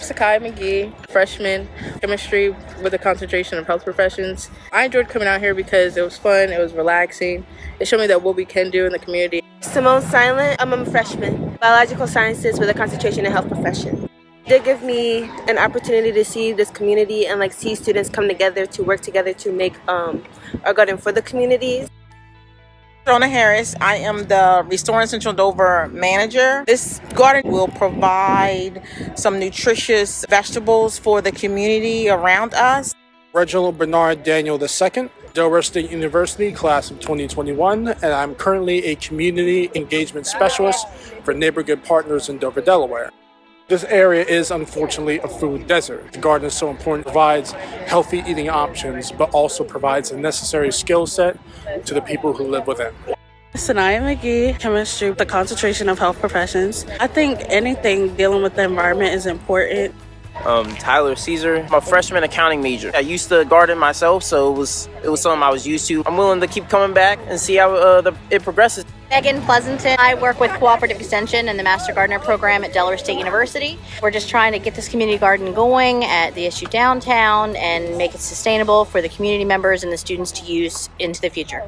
Sakai McGee, freshman, chemistry with a concentration of health professions. I enjoyed coming out here because it was fun, it was relaxing. It showed me that what we can do in the community. Simone Silent, I'm a freshman, biological sciences with a concentration in health profession. It did give me an opportunity to see this community and see students come together to work together to make our garden for the community. Rona Harris. I am the Restoring Central Dover manager. This garden will provide some nutritious vegetables for the community around us. Reginald Bernard Daniel II, Delaware State University, class of 2021, and I'm currently a community engagement specialist for NeighborGood Partners in Dover, Delaware. This area is unfortunately a food desert. The garden is so important, it provides healthy eating options, but also provides a necessary skill set to the people who live within. Sanaya McGee, chemistry, the concentration of health professions. I think anything dealing with the environment is important. Tyler Caesar. I'm a freshman accounting major. I used to garden myself, so it was something I was used to. I'm willing to keep coming back and see how it progresses. Megan Pleasanton. I work with Cooperative Extension and the Master Gardener program at Delaware State University. We're just trying to get this community garden going at DSU Downtown and make it sustainable for the community members and the students to use into the future.